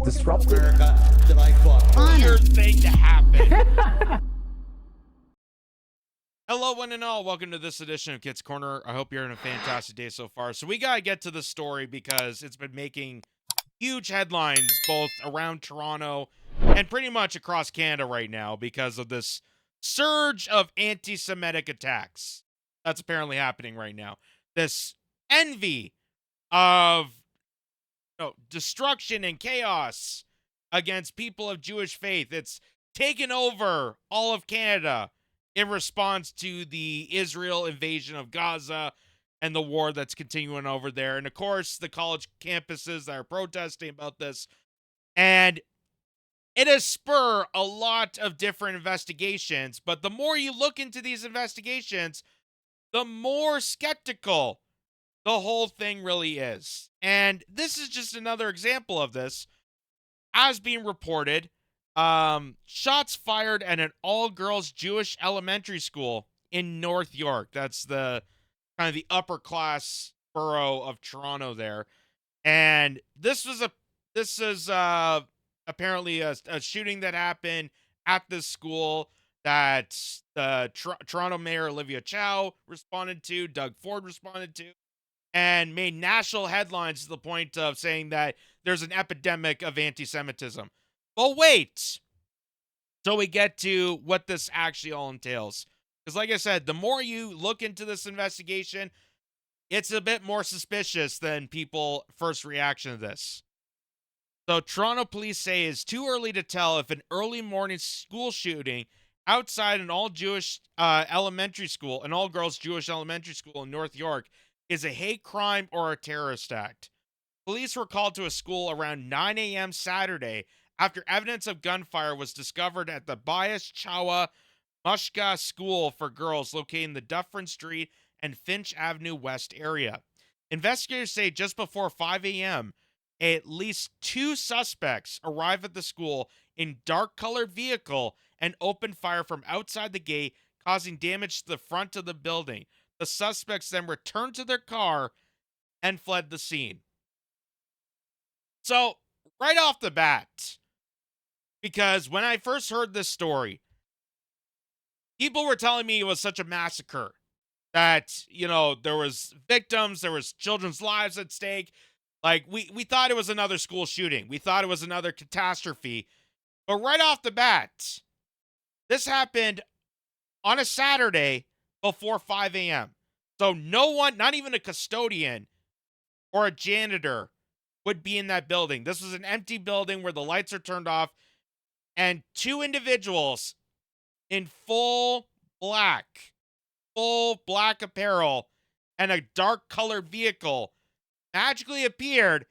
disrupted. America that I fought. Weird thing to happen. Hello, one and all. Welcome to this edition of Kitz Corner. I hope you're having a fantastic day so far. So we gotta get to the story because it's been making huge headlines both around Toronto and pretty much across Canada right now because of this surge of anti-Semitic attacks that's apparently happening right now. This envy of destruction and chaos against people of Jewish faith. It's taken over all of Canada in response to the Israel invasion of Gaza and the war that's continuing over there. And of course, the college campuses that are protesting about this. And it has spurred a lot of different investigations. But the more you look into these investigations, the more skeptical the whole thing really is. And this is just another example of this. As being reported, shots fired at an all-girls Jewish elementary school in North York. That's the kind of the upper class borough of Toronto there. And this is apparently a shooting that happened at this school that the Toronto Mayor Olivia Chow responded to, Doug Ford responded to, and made national headlines to the point of saying that there's an epidemic of anti-Semitism. But wait till we get to what this actually all entails. Because like I said, the more you look into this investigation, it's a bit more suspicious than people's first reaction to this. So Toronto police say it's too early to tell if an early morning school shooting outside an all-Jewish elementary school, an all-girls Jewish elementary school in North York, is a hate crime or a terrorist act. Police were called to a school around 9 a.m. Saturday after evidence of gunfire was discovered at the Bias Chawa Mushka School for Girls located in the Dufferin Street and Finch Avenue West area. Investigators say just before 5 a.m., at least two suspects arrived at the school in dark-colored vehicle and opened fire from outside the gate, causing damage to the front of the building. The suspects then returned to their car and fled the scene. So, right off the bat, because when I first heard this story, people were telling me it was such a massacre that, there was victims, there was children's lives at stake. Like, we thought it was another school shooting. We thought it was another catastrophe. But right off the bat, this happened on a Saturday before 5 a.m. So no one, not even a custodian or a janitor, would be in that building. This was an empty building where the lights are turned off, and two individuals in full black apparel and a dark colored vehicle magically appeared,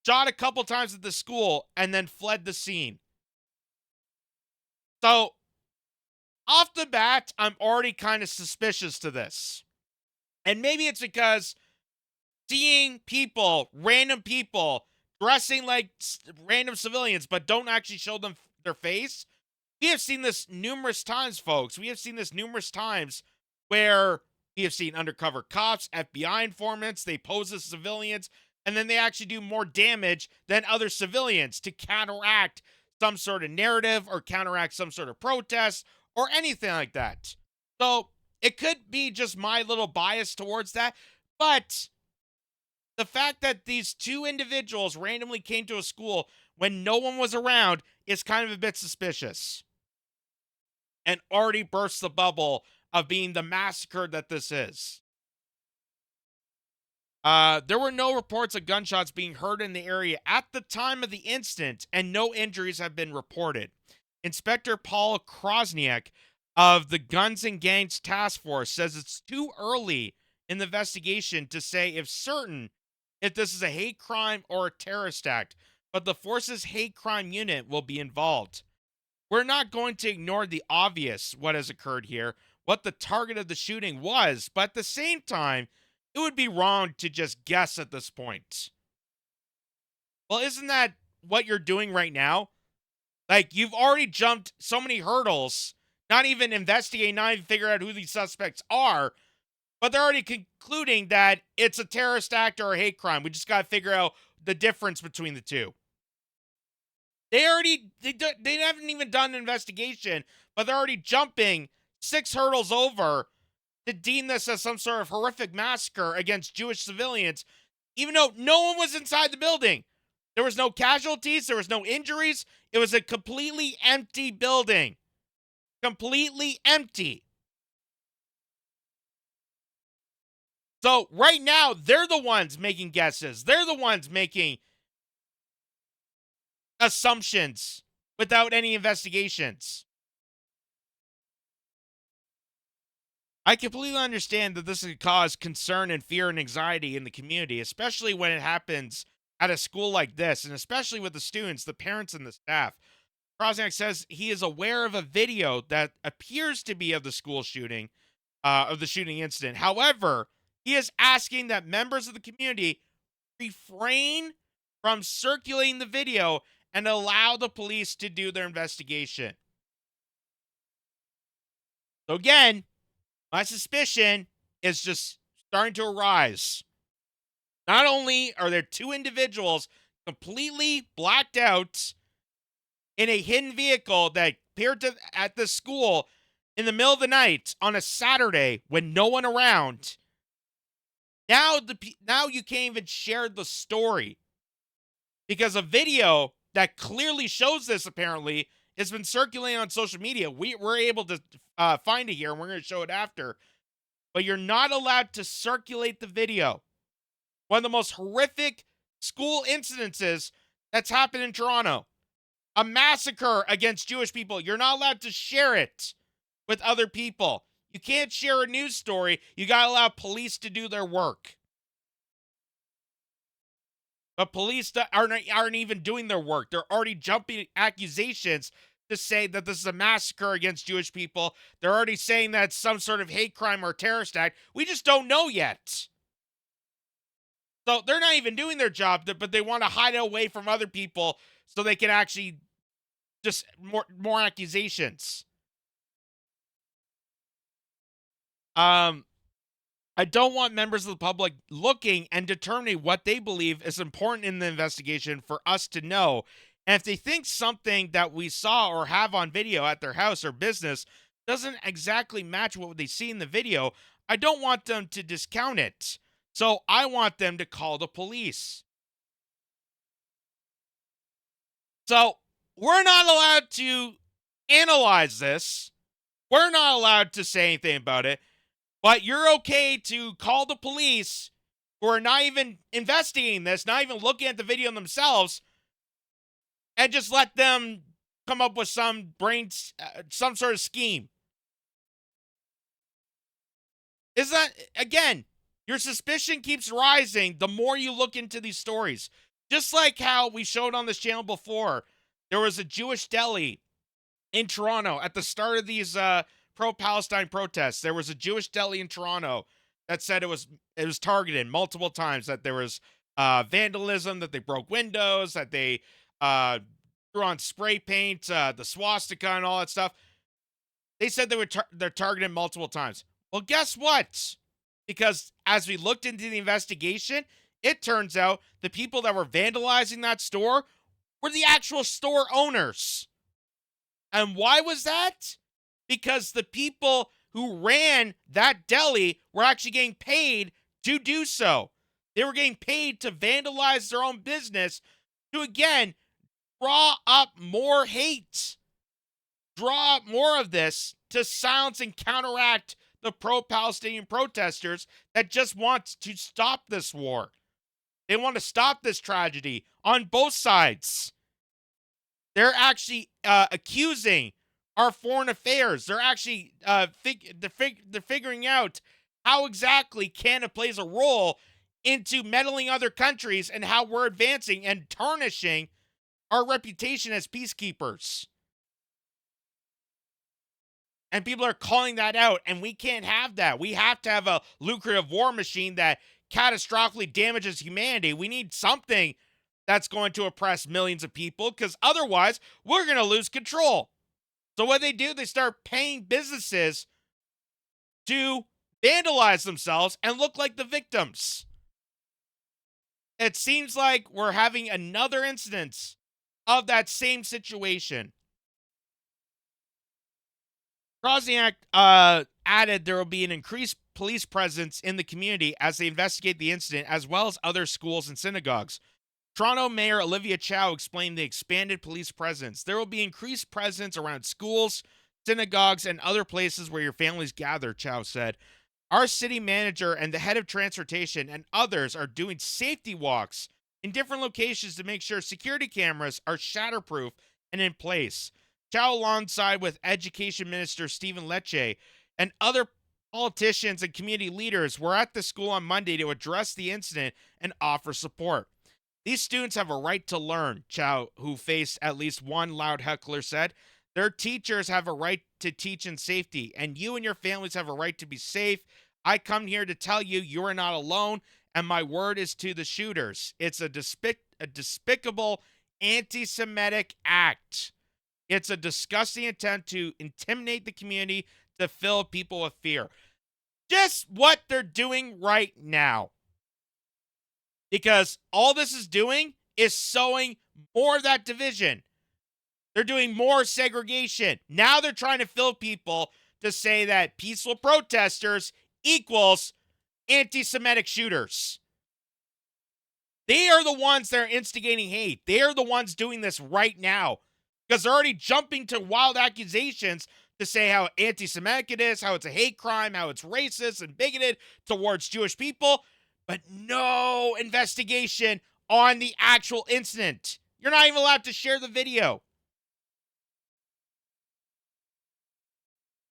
shot a couple times at the school, and then fled the scene. So, off the bat, I'm already kind of suspicious to this. And maybe it's because seeing people, random people, dressing like random civilians, but don't actually show them their face. We have seen this numerous times, folks. We have seen this numerous times where we have seen undercover cops, FBI informants, they pose as civilians, and then they actually do more damage than other civilians to counteract some sort of narrative or counteract some sort of protest or anything like that. So it could be just my little bias towards that, but the fact that these two individuals randomly came to a school when no one was around is kind of a bit suspicious and already bursts the bubble of being the massacre that this is. There were no reports of gunshots being heard in the area at the time of the incident, and no injuries have been reported. Inspector Paul Krosniak of the Guns and Gangs Task Force says it's too early in the investigation to say if this is a hate crime or a terrorist act, but the force's hate crime unit will be involved. We're not going to ignore the obvious, what has occurred here, what the target of the shooting was, but at the same time, it would be wrong to just guess at this point. Well, isn't that what you're doing right now? Like, you've already jumped so many hurdles, not even investigating, not even figuring out who these suspects are, but they're already concluding that it's a terrorist act or a hate crime. We just got to figure out the difference between the two. They haven't even done an investigation, but they're already jumping 6 hurdles over to deem this as some sort of horrific massacre against Jewish civilians, even though no one was inside the building. There was no casualties, there was no injuries. It was a completely empty building. Completely empty. So right now, they're the ones making guesses. They're the ones making assumptions without any investigations. I completely understand that this could cause concern and fear and anxiety in the community, especially when it happens at a school like this, and especially with the students, the parents, and the staff. Krosniak says he is aware of a video that appears to be of the school shooting, of the shooting incident. However, he is asking that members of the community refrain from circulating the video and allow the police to do their investigation. So again, my suspicion is just starting to arise. Not only are there two individuals completely blacked out in a hidden vehicle that appeared at the school in the middle of the night on a Saturday when no one around. Now you can't even share the story because a video that clearly shows this apparently has been circulating on social media. We're able to find it here, and we're going to show it after. But you're not allowed to circulate the video. One of the most horrific school incidences that's happened in Toronto. A massacre against Jewish people. You're not allowed to share it with other people. You can't share a news story. You got to allow police to do their work. But police aren't even doing their work. They're already jumping accusations to say that this is a massacre against Jewish people. They're already saying that it's some sort of hate crime or terrorist act. We just don't know yet. So they're not even doing their job, but they want to hide it away from other people so they can actually just more accusations. I don't want members of the public looking and determining what they believe is important in the investigation for us to know. And if they think something that we saw or have on video at their house or business doesn't exactly match what they see in the video, I don't want them to discount it. So I want them to call the police. So we're not allowed to analyze this. We're not allowed to say anything about it. But you're okay to call the police who are not even investigating this, not even looking at the video themselves, and just let them come up with some sort of scheme. Is that, again, your suspicion keeps rising the more you look into these stories. Just like how we showed on this channel before, there was a Jewish deli in Toronto at the start of these pro-Palestine protests. There was a Jewish deli in Toronto that said it was targeted multiple times, that there was vandalism, that they broke windows, that they threw on spray paint, the swastika and all that stuff. They said they're targeted multiple times. Well, guess what? Because as we looked into the investigation, it turns out the people that were vandalizing that store were the actual store owners. And why was that? Because the people who ran that deli were actually getting paid to do so. They were getting paid to vandalize their own business to, again, draw up more hate. Draw up more of this to silence and counteract the pro-Palestinian protesters that just want to stop this war. They want to stop this tragedy on both sides. They're actually accusing our foreign affairs. They're actually they're figuring out how exactly Canada plays a role into meddling other countries and how we're advancing and tarnishing our reputation as peacekeepers. And people are calling that out, and we can't have that. We have to have a lucrative war machine that catastrophically damages humanity. We need something that's going to oppress millions of people, because otherwise we're going to lose control. So what they start paying businesses to vandalize themselves and look like the victims. It seems like we're having another incident of that same situation. Krosniak added there will be an increased police presence in the community as they investigate the incident, as well as other schools and synagogues. Toronto Mayor Olivia Chow explained the expanded police presence. There will be increased presence around schools, synagogues, and other places where your families gather, Chow said. Our city manager and the head of transportation and others are doing safety walks in different locations to make sure security cameras are shatterproof and in place. Chow, alongside with Education Minister Stephen Lecce and other politicians and community leaders, were at the school on Monday to address the incident and offer support. These students have a right to learn, Chow, who faced at least one loud heckler, said. Their teachers have a right to teach in safety, and you and your families have a right to be safe. I come here to tell you you are not alone, and my word is to the shooters. It's a despicable anti-Semitic act. It's a disgusting attempt to intimidate the community, to fill people with fear. Just what they're doing right now. Because all this is doing is sowing more of that division. They're doing more segregation. Now they're trying to fill people to say that peaceful protesters equals anti-Semitic shooters. They are the ones that are instigating hate. They are the ones doing this right now. Because they're already jumping to wild accusations to say how anti-Semitic it is, how it's a hate crime, how it's racist and bigoted towards Jewish people, but no investigation on the actual incident. You're not even allowed to share the video.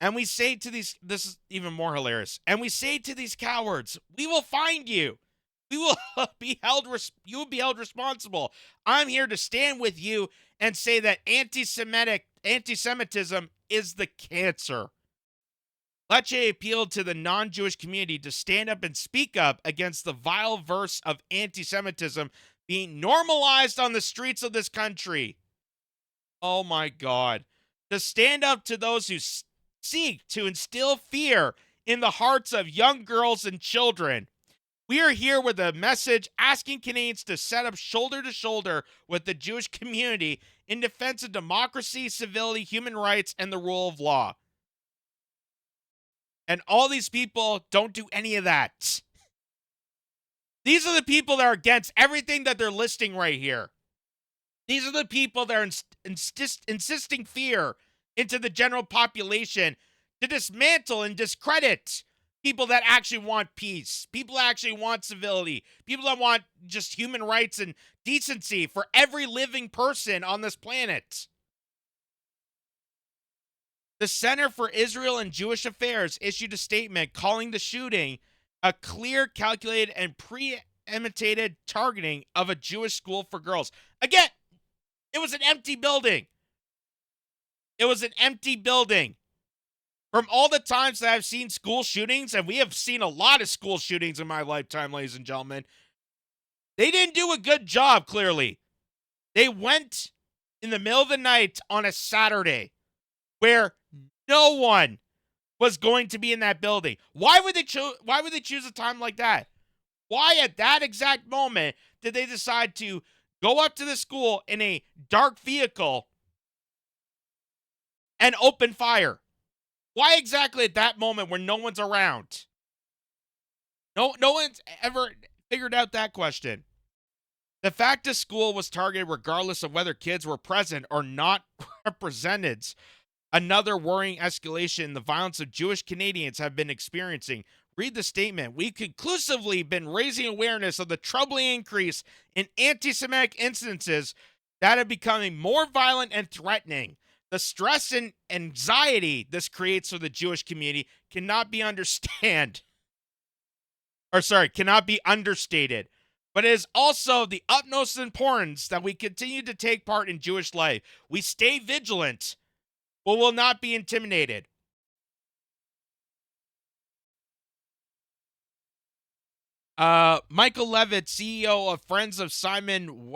And we say to these, this is even more hilarious, and we say to these cowards, we will find you. We will be held, you will be held responsible. I'm here to stand with you and say that anti-Semitism is the cancer. Lecce appealed to the non-Jewish community to stand up and speak up against the vile verse of anti-Semitism being normalized on the streets of this country. Oh my God. To stand up to those who seek to instill fear in the hearts of young girls and children. We are here with a message asking Canadians to set up shoulder to shoulder with the Jewish community in defense of democracy, civility, human rights, and the rule of law. And all these people don't do any of that. These are the people that are against everything that they're listing right here. These are the people that are insisting fear into the general population to dismantle and discredit people that actually want peace, people that actually want civility, people that want just human rights and decency for every living person on this planet. The Center for Israel and Jewish Affairs issued a statement calling the shooting a clear, calculated, and premeditated targeting of a Jewish school for girls. Again, it was an empty building. It was an empty building. From all the times that I've seen school shootings, and we have seen a lot of school shootings in my lifetime, ladies and gentlemen, they didn't do a good job, clearly. They went in the middle of the night on a Saturday where no one was going to be in that building. Why would they choose a time like that? Why at that exact moment did they decide to go up to the school in a dark vehicle and open fire? Why exactly at that moment when no one's around? No one's ever figured out that question. The fact the school was targeted regardless of whether kids were present or not represented another worrying escalation in the violence of Jewish Canadians have been experiencing. Read the statement. We've conclusively been raising awareness of the troubling increase in anti-Semitic incidences that are becoming more violent and threatening. The stress and anxiety this creates for the Jewish community cannot be understated. But it is also the utmost importance that we continue to take part in Jewish life. We stay vigilant, but will not be intimidated. Michael Levitt, CEO of Friends of Simon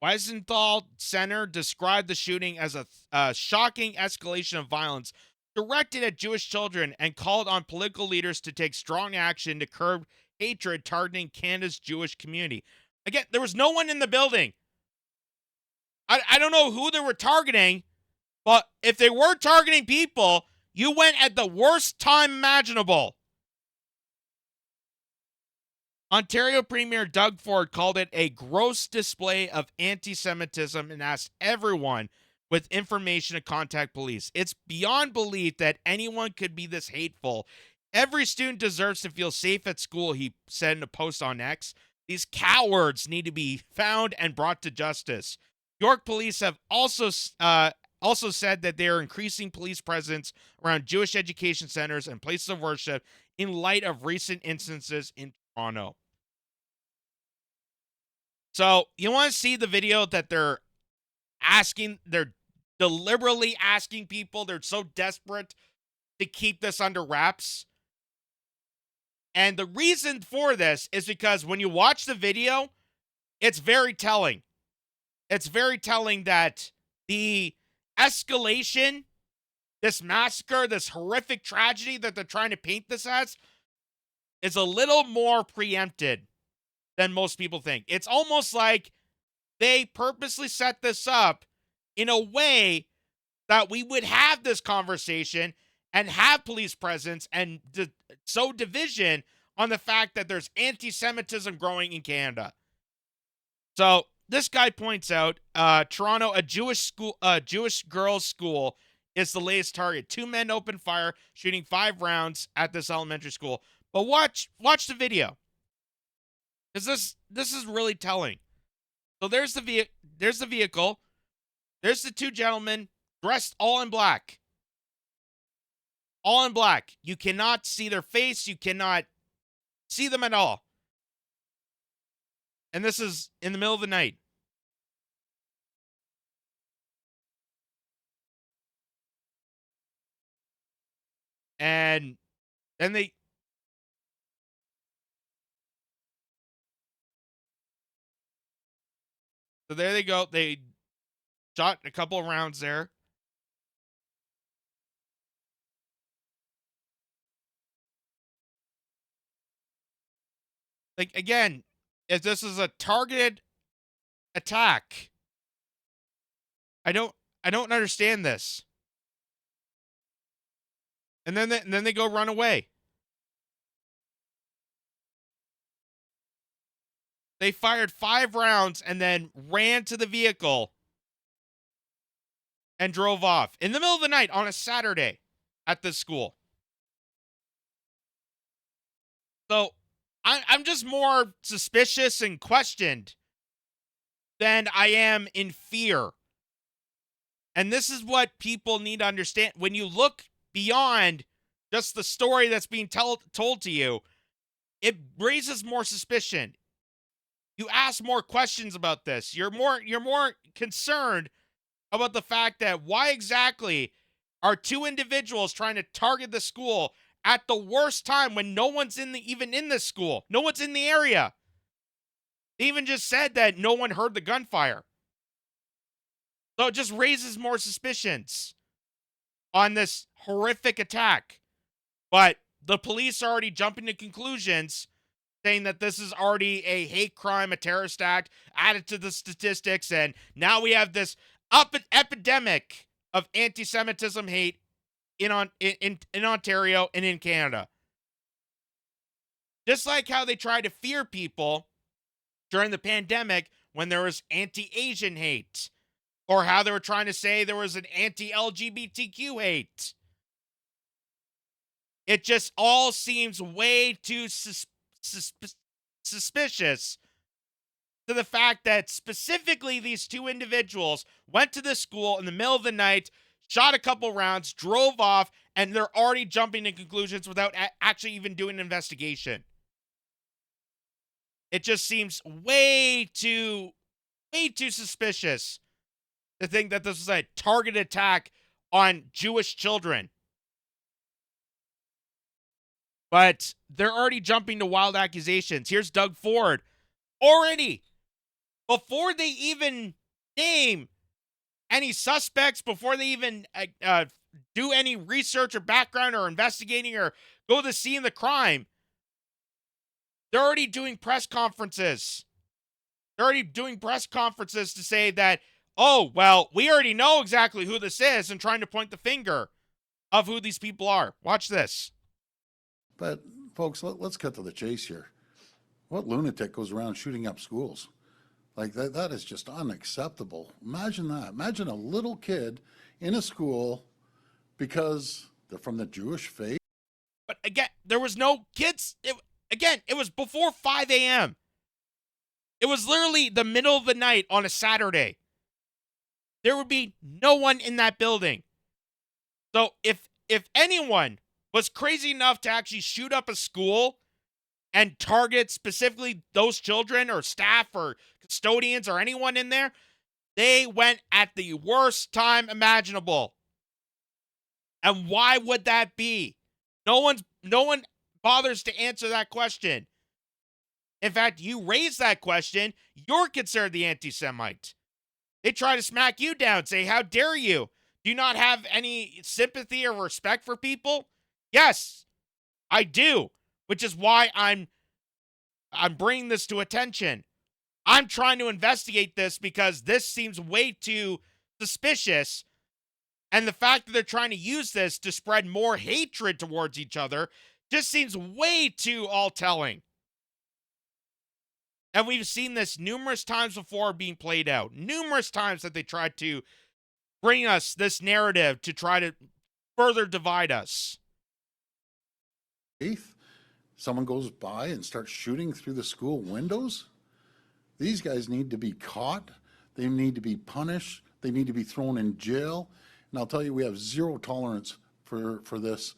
Wiesenthal Center, described the shooting as a shocking escalation of violence directed at Jewish children and called on political leaders to take strong action to curb hatred targeting Canada's Jewish community. Again, there was no one in the building. I don't know who they were targeting, but if they were targeting people, you went at the worst time imaginable. Ontario Premier Doug Ford called it a gross display of anti-Semitism and asked everyone with information to contact police. It's beyond belief that anyone could be this hateful. Every student deserves to feel safe at school, he said in a post on X. These cowards need to be found and brought to justice. York police have also said that they are increasing police presence around Jewish education centers and places of worship in light of recent instances in Toronto. So you want to see the video that they're deliberately asking people, they're so desperate to keep this under wraps. And the reason for this is because when you watch the video, it's very telling. It's very telling that the escalation, this massacre, this horrific tragedy that they're trying to paint this as, is a little more preempted than most people think. It's almost like they purposely set this up in a way that we would have this conversation and have police presence and sow division on the fact that there's anti-Semitism growing in Canada. So this guy points out, Toronto, a Jewish girls' school is the latest target. 2 men opened fire, shooting 5 rounds at this elementary school. But watch the video, because this is really telling. So there's the vehicle. There's the 2 gentlemen dressed all in black. All in black. You cannot see their face. You cannot see them at all. And this is in the middle of the night. And then so there they go. They shot a couple of rounds there. Like, again, if this is a targeted attack, I don't understand this. And then they go run away. They fired 5 rounds and then ran to the vehicle and drove off in the middle of the night on a Saturday at this school. So I'm just more suspicious and questioned than I am in fear. And this is what people need to understand. When you look beyond just the story that's being told to you, it raises more suspicion. You ask more questions about this. You're more concerned about the fact that why exactly are 2 individuals trying to target the school at the worst time when no one's even in the school. No one's in the area. They even just said that no one heard the gunfire. So it just raises more suspicions on this horrific attack. But the police are already jumping to conclusions, saying that this is already a hate crime, a terrorist act, added to the statistics, and now we have this epidemic of anti-Semitism hate in Ontario and in Canada. Just like how they tried to fear people during the pandemic when there was anti-Asian hate, or how they were trying to say there was an anti-LGBTQ hate. It just all seems way too suspicious to the fact that specifically these 2 individuals went to the school in the middle of the night, shot a couple rounds, drove off, and they're already jumping to conclusions without actually even doing an investigation. It just seems way too suspicious to think that this was a targeted attack on Jewish children. But they're already jumping to wild accusations. Here's Doug Ford. Already, before they even name any suspects, before they even do any research or background or investigating or go to the scene of the crime, they're already doing press conferences. They're already doing press conferences to say that oh, well, we already know exactly who this is, and trying to point the finger of who these people are. Watch this. But, folks, let's cut to the chase here. What lunatic goes around shooting up schools? Like, that is just unacceptable. Imagine that. Imagine a little kid in a school because they're from the Jewish faith. But again, there was no kids. It was before 5 a.m. It was literally the middle of the night on a Saturday. There would be no one in that building. So if anyone was crazy enough to actually shoot up a school and target specifically those children or staff or custodians or anyone in there, they went at the worst time imaginable. And why would that be? No one bothers to answer that question. In fact, you raise that question, you're considered the anti-Semite. They try to smack you down, say, how dare you? Do you not have any sympathy or respect for people? Yes, I do, which is why I'm bringing this to attention. I'm trying to investigate this because this seems way too suspicious. And the fact that they're trying to use this to spread more hatred towards each other just seems way too all-telling. And we've seen this numerous times before being played out. Numerous times that they tried to bring us this narrative to try to further divide us. Faith? Someone goes by and starts shooting through the school windows? These guys need to be caught. They need to be punished. They need to be thrown in jail. And I'll tell you, we have zero tolerance for this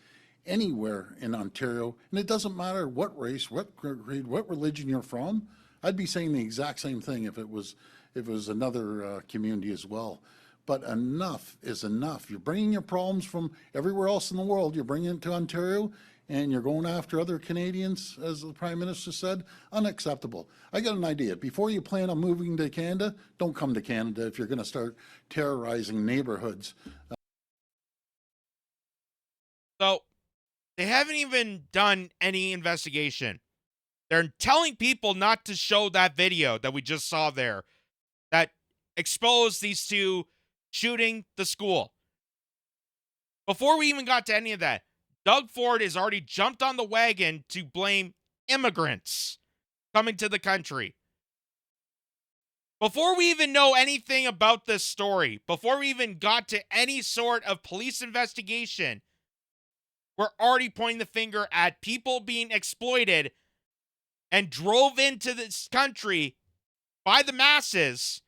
anywhere in Ontario. And it doesn't matter what race, what creed, what religion you're from. I'd be saying the exact same thing if it was another community as well. But enough is enough. You're bringing your problems from everywhere else in the world. You're bringing it to Ontario, and you're going after other Canadians, as the Prime Minister said. Unacceptable. I got an idea. Before you plan on moving to Canada, don't come to Canada if you're going to start terrorizing neighborhoods. So, they haven't even done any investigation. They're telling people not to show that video that we just saw there that exposed these two shooting the school. Before we even got to any of that, Doug Ford has already jumped on the wagon to blame immigrants coming to the country. Before we even know anything about this story, before we even got to any sort of police investigation, we're already pointing the finger at people being exploited and drove into this country by the masses,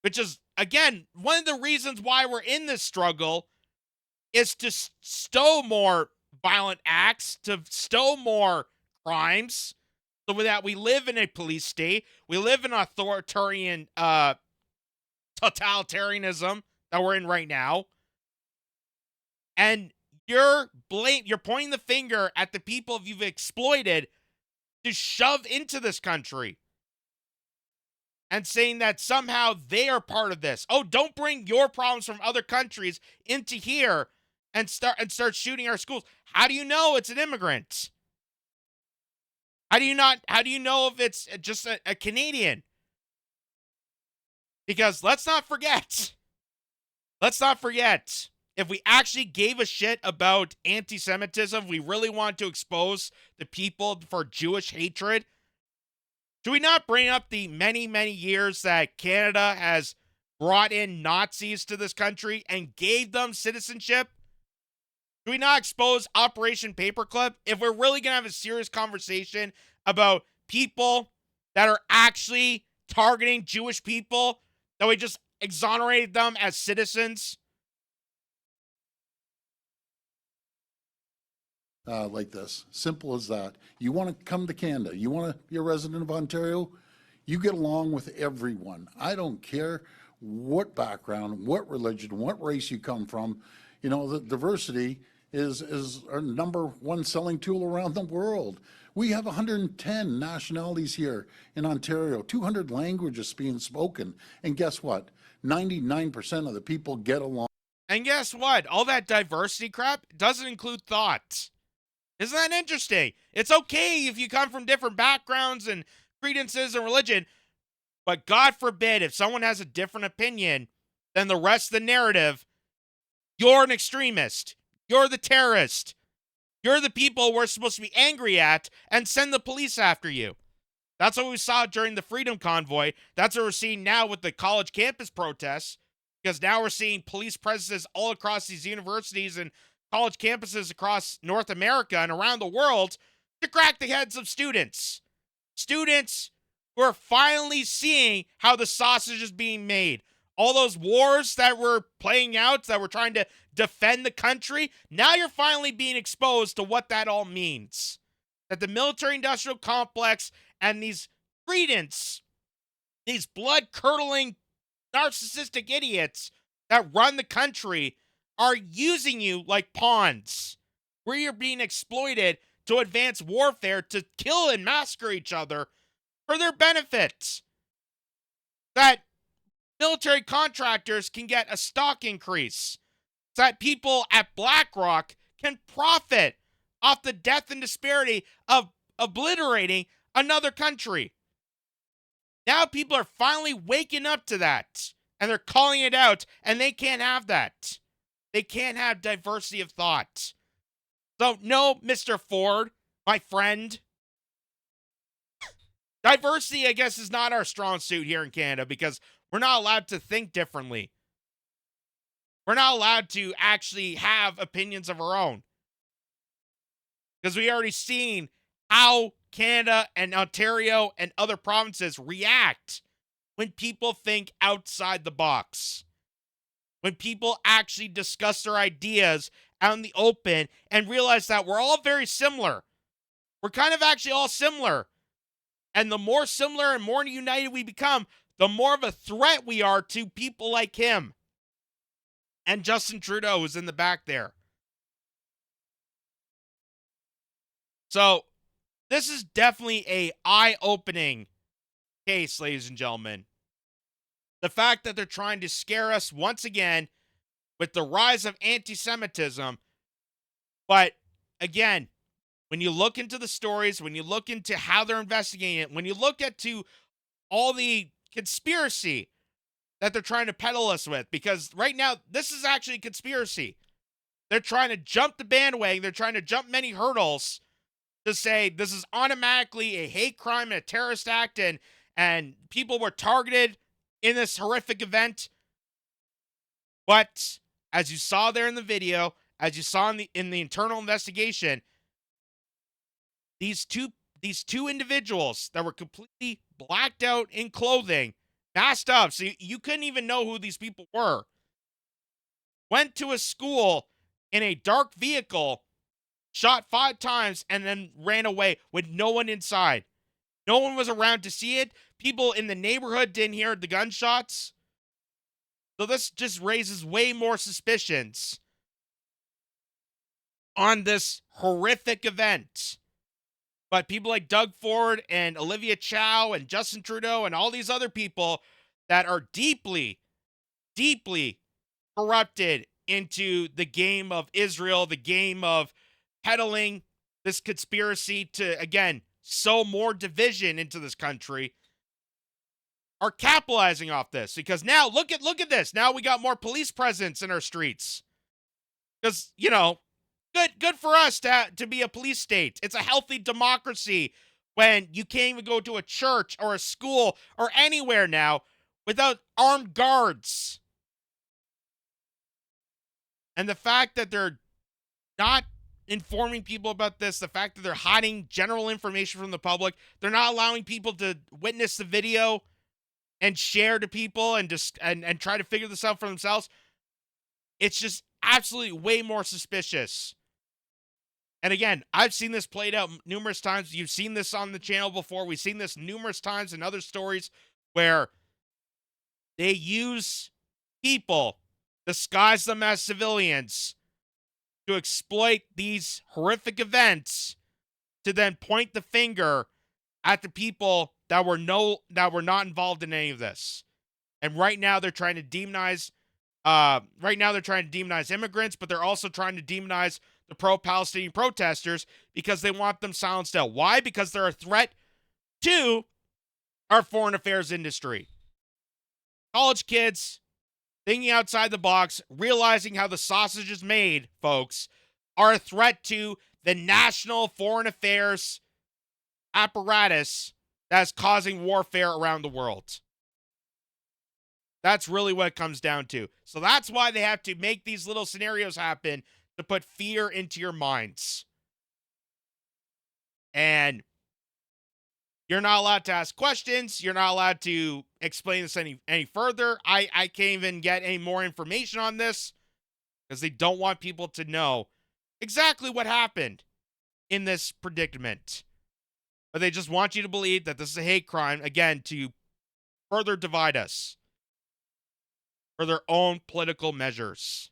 which is, again, one of the reasons why we're in this struggle is to stow more violent acts, to stow more crimes, so that we live in a police state, we live in authoritarian totalitarianism that we're in right now, and you're pointing the finger at the people you've exploited to shove into this country and saying that somehow they are part of this. Oh, don't bring your problems from other countries into here and start shooting our schools. How do you know it's an immigrant? How do you know if it's just a Canadian? Because let's not forget, if we actually gave a shit about anti-Semitism, we really want to expose the people for Jewish hatred, do we not bring up the many, many years that Canada has brought in Nazis to this country and gave them citizenship? Do we not expose Operation Paperclip? If we're really going to have a serious conversation about people that are actually targeting Jewish people, that we just exonerated them as citizens? Like this. Simple as that. You want to come to Canada, you want to be a resident of Ontario, you get along with everyone. I don't care what background, what religion, what race you come from. You know, the diversity is our number one selling tool around the world. We have 110 nationalities here in Ontario, 200 languages being spoken. And guess what? 99% of the people get along. And guess what? All that diversity crap doesn't include thought. Isn't that interesting? It's okay if you come from different backgrounds and credences and religion, But God forbid, if someone has a different opinion than the rest of the narrative, you're an extremist. You're the terrorist. You're the people we're supposed to be angry at and send the police after you. That's what we saw during the Freedom Convoy. That's what we're seeing now with the college campus protests, because now we're seeing police presences all across these universities and college campuses across North America and around the world to crack the heads of students. Students who are finally seeing how the sausage is being made. All those wars that were playing out, that were trying to defend the country, now you're finally being exposed to what that all means. That the military-industrial complex and these credence, these blood-curdling, narcissistic idiots that run the country are using you like pawns, where you're being exploited to advance warfare, to kill and massacre each other for their benefit. That military contractors can get a stock increase, so that people at BlackRock can profit off the death and disparity of obliterating another country. Now people are finally waking up to that, and they're calling it out, and they can't have that. They can't have diversity of thought. So, no, Mr. Ford, my friend, diversity, I guess, is not our strong suit here in Canada, because we're not allowed to think differently. We're not allowed to actually have opinions of our own, because we already seen how Canada and Ontario and other provinces react when people think outside the box. When people actually discuss their ideas out in the open and realize that we're all very similar. We're kind of actually all similar. And the more similar and more united we become, the more of a threat we are to people like him. And Justin Trudeau is in the back there. So, this is definitely a eye-opening case, ladies and gentlemen. The fact that they're trying to scare us once again with the rise of anti-Semitism. But, again, when you look into the stories, when you look into how they're investigating it, when you look into all the conspiracy that they're trying to peddle us with, because right now, this is actually a conspiracy. They're trying to jump the bandwagon. They're trying to jump many hurdles to say this is automatically a hate crime and a terrorist act, and people were targeted in this horrific event. But as you saw there in the video, as you saw in the internal investigation, these two individuals that were completely blacked out in clothing, masked up, so you couldn't even know who these people were, went to a school in a dark vehicle, shot 5 times, and then ran away with no one inside. No one was around to see it. People in the neighborhood didn't hear the gunshots. So this just raises way more suspicions on this horrific event. But people like Doug Ford and Olivia Chow and Justin Trudeau and all these other people that are deeply, deeply corrupted into the game of Israel, the game of peddling this conspiracy to, again, sow more division into this country, are capitalizing off this. Because now, look at this. Now we got more police presence in our streets. Because, you know, good for us to be a police state. It's a healthy democracy when you can't even go to a church or a school or anywhere now without armed guards. And the fact that they're not informing people about this, the fact that they're hiding general information from the public, they're not allowing people to witness the video and share to people and just and try to figure this out for themselves, it's just absolutely way more suspicious. And again, I've seen this played out numerous times. You've seen this on the channel before. We've seen this numerous times in other stories where they use people, disguise them as civilians, to exploit these horrific events, to then point the finger at the people that were not involved in any of this. And right now they're trying to demonize immigrants, but they're also trying to demonize the pro-Palestinian protesters because they want them silenced out. Why? Because they're a threat to our foreign affairs industry. College kids thinking outside the box, realizing how the sausage is made, folks, are a threat to the national foreign affairs apparatus that's causing warfare around the world. That's really what it comes down to. So that's why they have to make these little scenarios happen to put fear into your minds. And you're not allowed to ask questions. You're not allowed to explain this any further. I can't even get any more information on this because they don't want people to know exactly what happened in this predicament. But they just want you to believe that this is a hate crime, again, to further divide us for their own political measures.